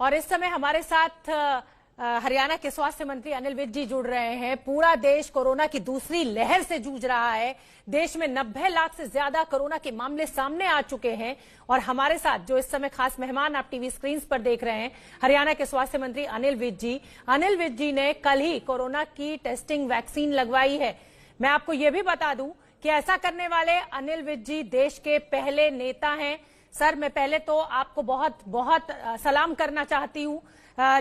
और इस समय हमारे साथ हरियाणा के स्वास्थ्य मंत्री अनिल विज जी जुड़ रहे हैं। पूरा देश कोरोना की दूसरी लहर से जूझ रहा है। देश में 90 लाख से ज्यादा कोरोना के मामले सामने आ चुके हैं और हमारे साथ जो इस समय खास मेहमान आप टीवी स्क्रीन पर देख रहे हैं, हरियाणा के स्वास्थ्य मंत्री अनिल विज जी। अनिल विज जी ने कल ही कोरोना की टेस्टिंग वैक्सीन लगवाई है। मैं आपको यह भी बता दूं कि ऐसा करने वाले अनिल विज जी देश के पहले नेता हैं। सर, मैं पहले तो आपको बहुत बहुत सलाम करना चाहती हूं,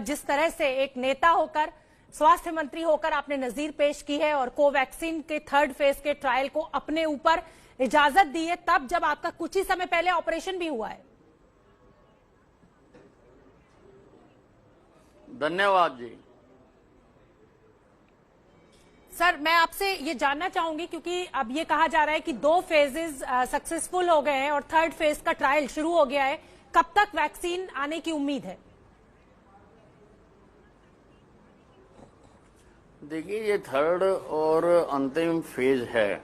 जिस तरह से एक नेता होकर, स्वास्थ्य मंत्री होकर आपने नजीर पेश की है और कोवैक्सीन के 3rd फेज के ट्रायल को अपने ऊपर इजाजत दी है, तब जब आपका कुछ ही समय पहले ऑपरेशन भी हुआ है। धन्यवाद जी। सर, मैं आपसे ये जानना चाहूंगी क्योंकि अब ये कहा जा रहा है कि 2 फेजेस सक्सेसफुल हो गए हैं और 3rd फेज का ट्रायल शुरू हो गया है। कब तक वैक्सीन आने की उम्मीद है? देखिए, ये 3rd और अंतिम फेज है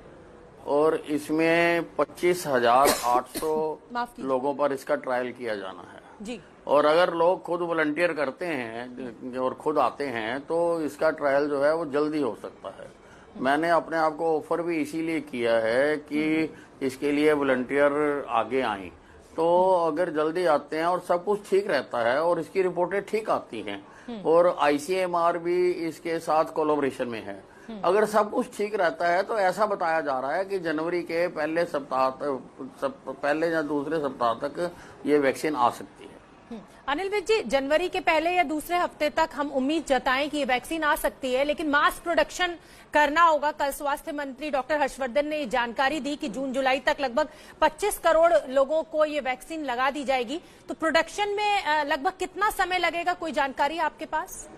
और इसमें 25,800 लोगों पर इसका ट्रायल किया जाना है जी। और अगर लोग खुद वॉलंटियर करते हैं और खुद आते हैं तो इसका ट्रायल जो है वो जल्दी हो सकता है। मैंने अपने आप को ऑफर भी इसीलिए किया है कि इसके लिए वॉलंटियर आगे आए, तो अगर जल्दी आते हैं और सब कुछ ठीक रहता है और इसकी रिपोर्टें ठीक आती हैं और ICMR भी इसके साथ कोलैबोरेशन में है, अगर सब कुछ ठीक रहता है तो ऐसा बताया जा रहा है कि जनवरी के पहले सप्ताह पहले या दूसरे सप्ताह तक ये वैक्सीन आ सकती है। अनिल विज जी, जनवरी के पहले या दूसरे हफ्ते तक हम उम्मीद जताएं कि ये वैक्सीन आ सकती है, लेकिन मास प्रोडक्शन करना होगा। कल स्वास्थ्य मंत्री डॉक्टर हर्षवर्धन ने ये जानकारी दी कि जून जुलाई तक लगभग 25 करोड़ लोगों को ये वैक्सीन लगा दी जाएगी। तो प्रोडक्शन में लगभग कितना समय लगेगा, कोई जानकारी आपके पास?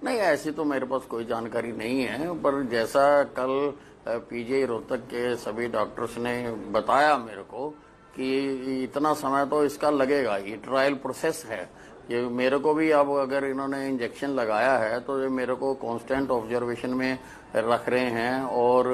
नहीं, ऐसी तो मेरे पास कोई जानकारी नहीं है, पर जैसा कल PGI रोहतक के सभी डॉक्टर्स ने बताया मेरे को कि इतना समय तो इसका लगेगा, ये ट्रायल प्रोसेस है। ये मेरे को भी, अब अगर इन्होंने इंजेक्शन लगाया है तो ये मेरे को कांस्टेंट ऑब्जर्वेशन में रख रहे हैं और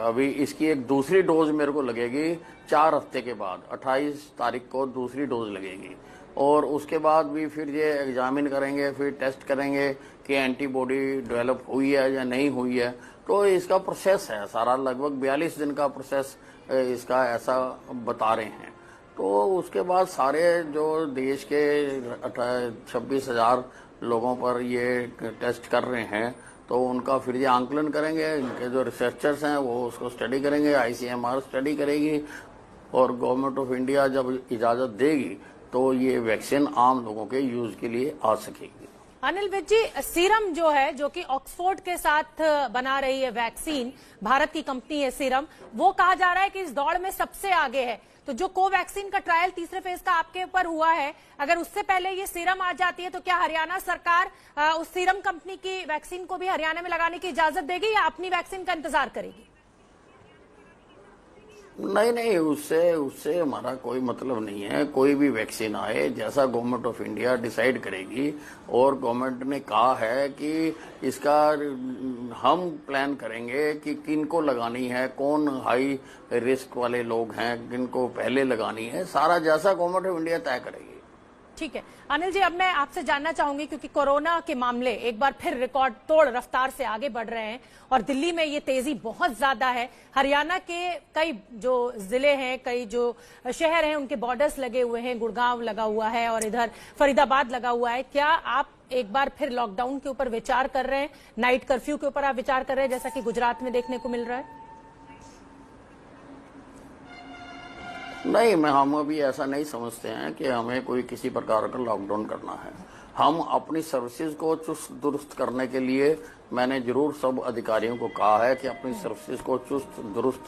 अभी इसकी एक दूसरी डोज मेरे को लगेगी 4 हफ्ते के बाद, 28 तारीख को दूसरी डोज लगेगी और उसके बाद भी फिर ये एग्जामिन करेंगे, फिर टेस्ट करेंगे कि एंटीबॉडी डेवलप हुई है या नहीं हुई है। तो इसका प्रोसेस है सारा, लगभग 42 दिन का प्रोसेस इसका ऐसा बता रहे हैं। तो उसके बाद सारे जो देश के 26,000 लोगों पर ये टेस्ट कर रहे हैं तो उनका फिर ये आंकलन करेंगे, इनके जो रिसर्चर्स हैं वो उसको स्टडी करेंगे, ICMR स्टडी करेगी और गवर्नमेंट ऑफ इंडिया जब इजाजत देगी तो ये वैक्सीन आम लोगों के यूज के लिए आ सकेगी। अनिल विज जी, सीरम जो है, जो कि ऑक्सफोर्ड के साथ बना रही है वैक्सीन, भारत की कंपनी है सीरम, वो कहा जा रहा है कि इस दौड़ में सबसे आगे है। तो जो कोवैक्सीन का ट्रायल 3रे फेज का आपके ऊपर हुआ है, अगर उससे पहले ये सीरम आ जाती है तो क्या हरियाणा सरकार उस सीरम कंपनी की वैक्सीन को भी हरियाणा में लगाने की इजाजत देगी या अपनी वैक्सीन का इंतजार करेगी? नहीं, उससे हमारा कोई मतलब नहीं है। कोई भी वैक्सीन आए, जैसा गवर्नमेंट ऑफ इंडिया डिसाइड करेगी और गवर्नमेंट ने कहा है कि इसका हम प्लान करेंगे कि किनको लगानी है, कौन हाई रिस्क वाले लोग हैं, किनको पहले लगानी है, सारा जैसा गवर्नमेंट ऑफ इंडिया तय करेगी। ठीक है अनिल जी, अब मैं आपसे जानना चाहूंगी क्योंकि कोरोना के मामले एक बार फिर रिकॉर्ड तोड़ रफ्तार से आगे बढ़ रहे हैं और दिल्ली में ये तेजी बहुत ज्यादा है। हरियाणा के कई जो जिले हैं, कई जो शहर हैं, उनके बॉर्डर्स लगे हुए हैं, गुड़गांव लगा हुआ है और इधर फरीदाबाद लगा हुआ है। क्या आप एक बार फिर लॉकडाउन के ऊपर विचार कर रहे हैं, नाइट कर्फ्यू के ऊपर आप विचार कर रहे हैं, जैसा कि गुजरात में देखने को मिल रहा है? नहीं, हम अभी ऐसा नहीं समझते हैं कि हमें कोई किसी प्रकार का लॉकडाउन करना है। हम अपनी सर्विसेज को चुस्त दुरुस्त करने के लिए, मैंने जरूर सब अधिकारियों को कहा है कि अपनी सर्विसेज को चुस्त दुरुस्त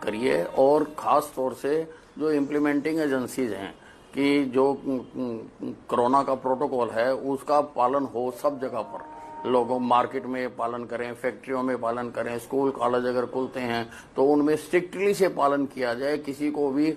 करिए और खास तौर से जो इम्प्लीमेंटिंग एजेंसीज हैं कि जो कोरोना का प्रोटोकॉल है उसका पालन हो सब जगह पर। लोगों मार्केट में पालन करें, फैक्ट्रियों में पालन करें, स्कूल कॉलेज अगर खुलते हैं तो उनमें स्ट्रिक्टली से पालन किया जाए, किसी को भी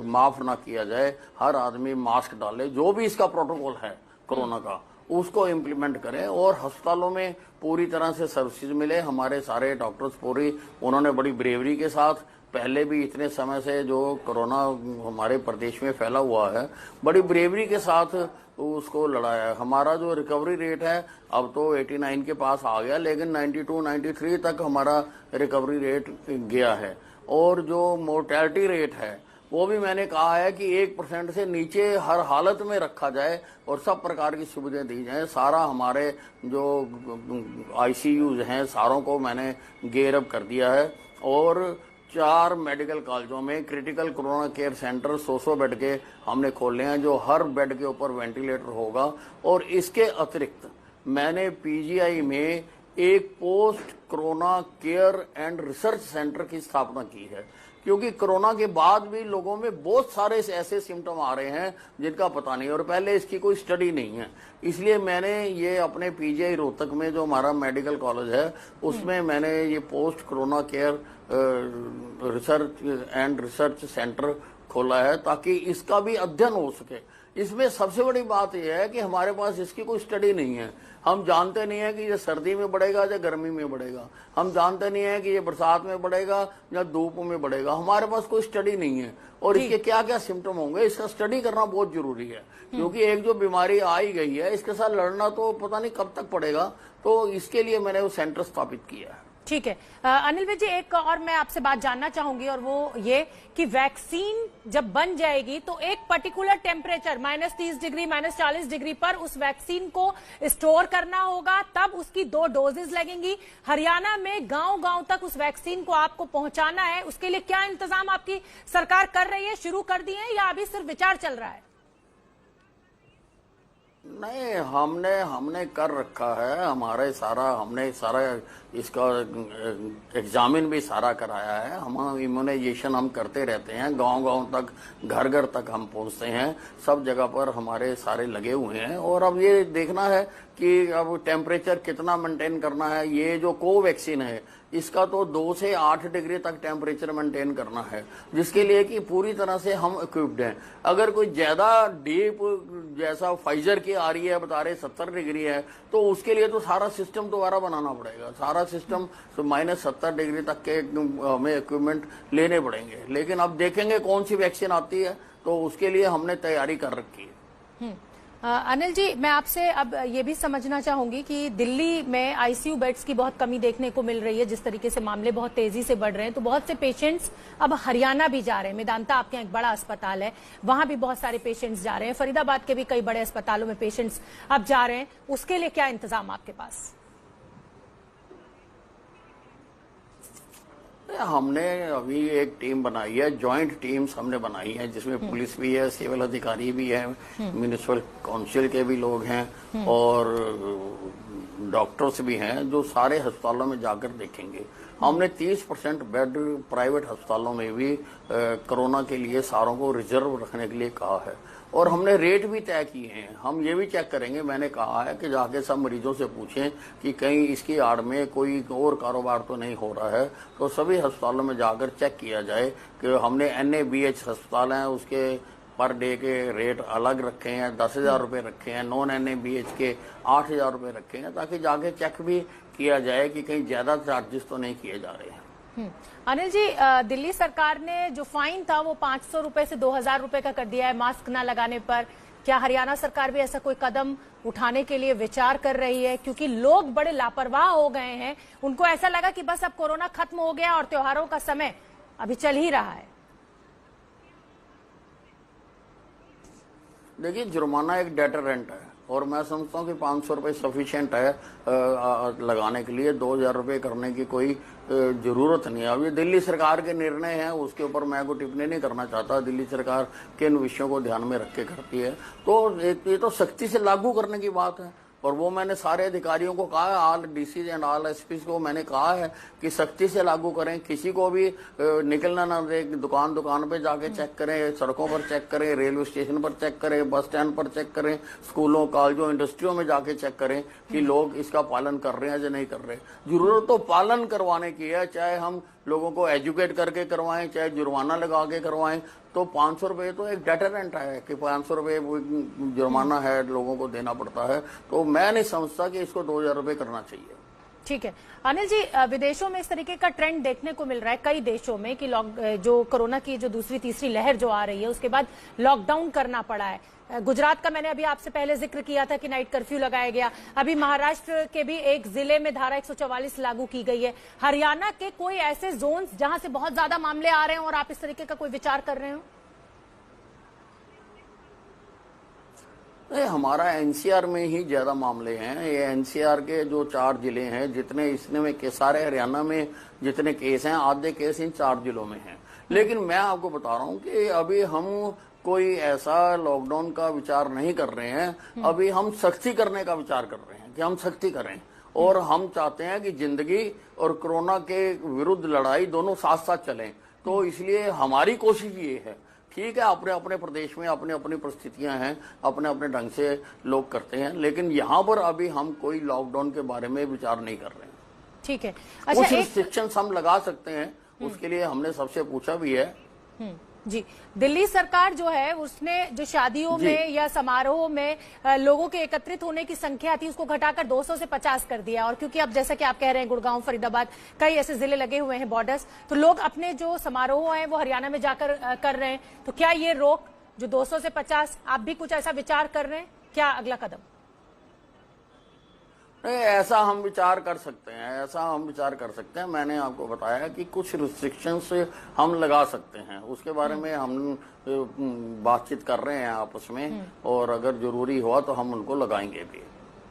माफ ना किया जाए, हर आदमी मास्क डाले, जो भी इसका प्रोटोकॉल है कोरोना का उसको इम्प्लीमेंट करें और अस्पतालों में पूरी तरह से सर्विसेज मिले। हमारे सारे डॉक्टर्स पूरी उन्होंने बड़ी ब्रेवरी के साथ पहले भी इतने समय से जो कोरोना हमारे प्रदेश में फैला हुआ है, बड़ी ब्रेवरी के साथ उसको लड़ाया है। हमारा जो रिकवरी रेट है अब तो 89 के पास आ गया, लेकिन 92, 93 तक हमारा रिकवरी रेट गया है। और जो मोर्टेलिटी रेट है वो भी मैंने कहा है कि 1% से नीचे हर हालत में रखा जाए और सब प्रकार की सुविधाएं दी जाए। सारा हमारे जो ICUs हैं सारों को मैंने गेयर अप कर दिया है और 4 मेडिकल कॉलेजों में critical corona care centre 100 bed के हमने खोले हैं, जो हर बेड के ऊपर वेंटिलेटर होगा। और इसके अतिरिक्त मैंने PGI में एक post corona care and research centre की स्थापना की है, क्योंकि कोरोना के बाद भी लोगों में बहुत सारे ऐसे सिम्टम आ रहे हैं जिनका पता नहीं और पहले इसकी कोई स्टडी नहीं है। इसलिए मैंने ये अपने PGI रोहतक में जो हमारा मेडिकल कॉलेज है उसमें मैंने ये post corona care research and research centre खोला है ताकि इसका भी अध्ययन हो सके। इसमें सबसे बड़ी बात यह है कि हमारे पास इसकी कोई स्टडी नहीं है। हम जानते नहीं है कि ये सर्दी में बढ़ेगा या गर्मी में बढ़ेगा, हम जानते नहीं है कि ये बरसात में बढ़ेगा या धूप में बढ़ेगा। हमारे पास कोई स्टडी नहीं है और इसके क्या क्या सिम्टम होंगे इसका स्टडी करना बहुत जरूरी है, क्योंकि एक जो बीमारी आ ही गई है इसके साथ लड़ना तो पता नहीं कब तक पड़ेगा। तो इसके लिए मैंने वो सेंटर स्थापित किया है। ठीक है अनिल विज जी, एक और मैं आपसे बात जानना चाहूंगी और वो ये कि वैक्सीन जब बन जाएगी तो एक पर्टिकुलर टेम्परेचर -30 डिग्री -40 डिग्री पर उस वैक्सीन को स्टोर करना होगा, तब उसकी 2 डोजेज लगेंगी। हरियाणा में गांव-गांव तक उस वैक्सीन को आपको पहुंचाना है, उसके लिए क्या इंतजाम आपकी सरकार कर रही है, शुरू कर दिए हैं या अभी सिर्फ विचार चल रहा है? नहीं, हमने कर रखा है। हमने सारा इसका एग्जामिन भी सारा कराया है। हम इम्यूनाइजेशन हम करते रहते हैं, गांव-गांव तक, घर-घर तक हम पहुंचते हैं। सब जगह पर हमारे सारे लगे हुए हैं और अब ये देखना है कि अब टेम्परेचर कितना मेंटेन करना है। ये जो कोवैक्सीन है इसका तो 2 से 8 डिग्री तक टेम्परेचर मेंटेन करना है, जिसके लिए कि पूरी तरह से हम इक्विप्ड हैं। अगर कोई ज्यादा डीप जैसा फाइजर की आ रही है, बता रहे 70 डिग्री है, तो उसके लिए तो सारा सिस्टम दोबारा बनाना पड़ेगा। सारा सिस्टम तो -70 डिग्री तक के हमें इक्विपमेंट लेने पड़ेंगे। लेकिन अब देखेंगे कौन सी वैक्सीन आती है, तो उसके लिए हमने तैयारी कर रखी है। अनिल जी, मैं आपसे अब ये भी समझना चाहूंगी कि दिल्ली में ICU बेड्स की बहुत कमी देखने को मिल रही है। जिस तरीके से मामले बहुत तेजी से बढ़ रहे हैं तो बहुत से पेशेंट्स अब हरियाणा भी जा रहे हैं। मेदांता आपके यहाँ एक बड़ा अस्पताल है, वहां भी बहुत सारे पेशेंट्स जा रहे हैं। फरीदाबाद के भी कई बड़े अस्पतालों में पेशेंट्स अब जा रहे हैं। उसके लिए क्या इंतजाम आपके पास? हमने अभी एक टीम बनाई है, जॉइंट टीम्स हमने बनाई है, जिसमें पुलिस भी है, सिविल अधिकारी भी है, म्युनिसिपल काउंसिल के भी लोग हैं और डॉक्टर्स भी हैं, जो सारे अस्पतालों में जाकर देखेंगे। हमने 30% बेड प्राइवेट अस्पतालों में भी कोरोना के लिए सारों को रिजर्व रखने के लिए कहा है और हमने रेट भी तय किए हैं। हम ये भी चेक करेंगे, मैंने कहा है कि जाके सब मरीजों से पूछें कि कहीं इसकी आड़ में कोई और कारोबार तो नहीं हो रहा है। तो सभी अस्पतालों में जाकर चेक किया जाए कि हमने NABH अस्पताल हैं उसके पर डे के रेट अलग रखे हैं, 10,000 रुपये रखे हैं, नॉन NABH के 8,000 रुपये रखे हैं, ताकि जाके चेक भी किया जाए कि कहीं ज्यादा चार्जेस तो नहीं किए जा रहे हैं। अनिल जी, दिल्ली सरकार ने जो फाइन था वो 500 रुपए से 2,000 रुपए का कर दिया है मास्क न लगाने पर। क्या हरियाणा सरकार भी ऐसा कोई कदम उठाने के लिए विचार कर रही है? क्योंकि लोग बड़े लापरवाह हो गए हैं, उनको ऐसा लगा कि बस अब कोरोना खत्म हो गया और त्योहारों का समय अभी चल ही रहा है। देखिए, जुर्माना एक डेटरेंट है और मैं समझता हूँ कि 500 रुपये सफिशिएंट है लगाने के लिए। 2,000 रुपये करने की कोई जरूरत नहीं है। अब ये दिल्ली सरकार के निर्णय हैं, उसके ऊपर मैं कोई टिप्पणी नहीं करना चाहता। दिल्ली सरकार किन विषयों को ध्यान में रख के करती है, तो ये तो सख्ती से लागू करने की बात है और वो मैंने सारे अधिकारियों को कहा है, all DCs and all SPs को मैंने कहा है कि सख्ती से लागू करें। किसी को भी निकलना ना दें, दुकान पे जाके चेक करें, सड़कों पर चेक करें, रेलवे स्टेशन पर चेक करें, बस स्टैंड पर चेक करें, स्कूलों कॉलेजों इंडस्ट्रियों में जाके चेक करें कि लोग इसका पालन कर रहे हैं या नहीं कर रहे। जरूरत तो पालन करवाने की है, चाहे हम लोगों को एजुकेट करके करवाएं, चाहे जुर्माना लगा के करवाएं। तो 500 रुपये तो एक डेटरेंट है कि 500 रुपये जुर्माना है, लोगों को देना पड़ता है। तो मैं नहीं समझता कि इसको 2,000 रुपये करना चाहिए। ठीक है अनिल जी, विदेशों में इस तरीके का ट्रेंड देखने को मिल रहा है कई देशों में कि जो कोरोना की जो दूसरी तीसरी लहर जो आ रही है उसके बाद लॉकडाउन करना पड़ा है। गुजरात का मैंने अभी आपसे पहले जिक्र किया था कि नाइट कर्फ्यू लगाया गया। अभी महाराष्ट्र के भी एक जिले में धारा 144 लागू की गई है। हरियाणा के कोई ऐसे जोन्स जहां से बहुत ज्यादा मामले आ रहे हैं और आप इस तरीके का कोई विचार कर रहे हो? नहीं, हमारा एनसीआर में ही ज्यादा मामले हैं। ये एनसीआर के जो 4 जिले हैं, जितने इसने में के सारे हरियाणा में जितने केस हैं, आधे केस इन 4 जिलों में हैं। लेकिन मैं आपको बता रहा हूं कि अभी हम कोई ऐसा लॉकडाउन का विचार नहीं कर रहे हैं। अभी हम सख्ती करने का विचार कर रहे हैं कि हम सख्ती करें, और हम चाहते हैं कि जिंदगी और कोरोना के विरुद्ध लड़ाई दोनों साथ साथ चलें। तो इसलिए हमारी कोशिश ये है, ठीक है, अपने अपने प्रदेश में अपनी अपनी परिस्थितियां हैं, अपने अपने ढंग से लोग करते हैं, लेकिन यहाँ पर अभी हम कोई लॉकडाउन के बारे में विचार नहीं कर रहे हैं। ठीक है, अच्छा, कुछ रिस्ट्रिक्शंस हम लगा सकते हैं, उसके लिए हमने सबसे पूछा भी है। जी, दिल्ली सरकार जो है उसने जो शादियों में या समारोह में लोगों के एकत्रित होने की संख्या थी उसको घटाकर 200 से 50 कर दिया। और क्योंकि अब जैसा कि आप कह रहे हैं गुड़गांव, फरीदाबाद, कई ऐसे जिले लगे हुए हैं बॉर्डर्स, तो लोग अपने जो समारोह हैं वो हरियाणा में जाकर कर रहे हैं। तो क्या ये रोक जो 200 से 50, आप भी कुछ ऐसा विचार कर रहे हैं? क्या अगला कदम? नहीं, ऐसा हम विचार कर सकते हैं, ऐसा हम विचार कर सकते हैं। मैंने आपको बताया कि कुछ रिस्ट्रिक्शंस हम लगा सकते हैं, उसके बारे में हम बातचीत कर रहे हैं आपस में, और अगर जरूरी हुआ तो हम उनको लगाएंगे भी।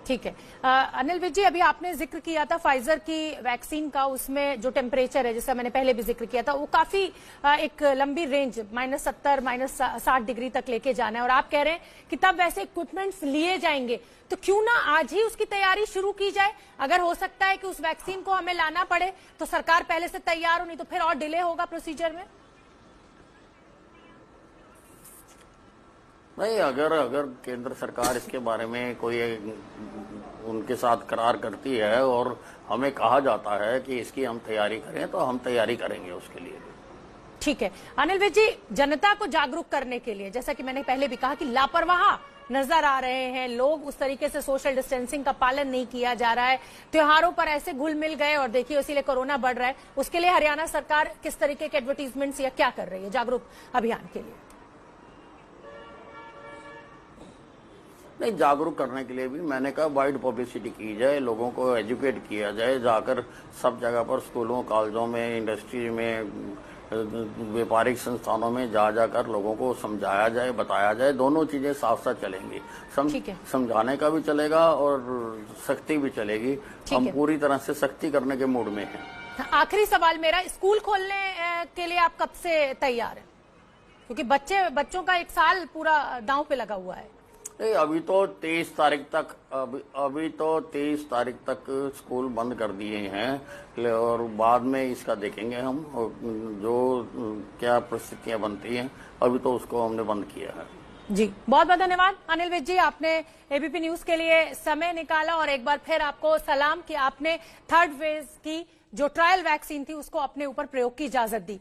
ठीक है अनिल विज जी, अभी आपने जिक्र किया था फाइजर की वैक्सीन का, उसमें जो टेम्परेचर है जिसका मैंने पहले भी जिक्र किया था वो काफी एक लंबी रेंज -70 -60 डिग्री तक लेके जाना है, और आप कह रहे हैं कि तब वैसे इक्विपमेंट्स लिए जाएंगे। तो क्यों ना आज ही उसकी तैयारी शुरू की जाए? अगर हो सकता है कि उस वैक्सीन को हमें लाना पड़े तो सरकार पहले से तैयार हो, नहीं तो फिर और डिले होगा प्रोसीजर में। नहीं, अगर केंद्र सरकार इसके बारे में कोई उनके साथ करार करती है और हमें कहा जाता है कि इसकी हम तैयारी करें, तो हम तैयारी करेंगे उसके लिए। ठीक है अनिल विज जी, जनता को जागरूक करने के लिए, जैसा कि मैंने पहले भी कहा कि लापरवाह नजर आ रहे हैं लोग, उस तरीके से सोशल डिस्टेंसिंग का पालन नहीं किया जा रहा है, त्योहारों पर ऐसे घुल मिल गए और देखिए इसीलिए कोरोना बढ़ रहा है। उसके लिए हरियाणा सरकार किस तरीके के एडवर्टीजमेंट्स या क्या कर रही है जागरूक अभियान के लिए? नहीं, जागरूक करने के लिए भी मैंने कहा वाइड पब्लिसिटी की जाए, लोगों को एजुकेट किया जाए, जाकर सब जगह पर स्कूलों, कॉलेजों में, इंडस्ट्री में, व्यापारिक संस्थानों में जा जाकर लोगों को समझाया जाए, बताया जाए। दोनों चीजें साथ साथ चलेंगी, समझाने का भी चलेगा और सख्ती भी चलेगी। हम पूरी तरह से सख्ती करने के मूड में हैं। आखिरी सवाल मेरा, स्कूल खोलने के लिए आप कब से तैयार हैं? क्योंकि बच्चों का एक साल पूरा दांव पे लगा हुआ है। अभी तो 23 तारीख तक अभी तो 23 तारीख तक स्कूल बंद कर दिए हैं, और बाद में इसका देखेंगे हम, जो क्या परिस्थितियां बनती हैं। अभी तो उसको हमने बंद किया है। जी, बहुत बहुत धन्यवाद अनिल विज जी, आपने एबीपी न्यूज के लिए समय निकाला, और एक बार फिर आपको सलाम कि आपने 3rd फेज की जो ट्रायल वैक्सीन थी उसको अपने ऊपर प्रयोग की इजाजत दी।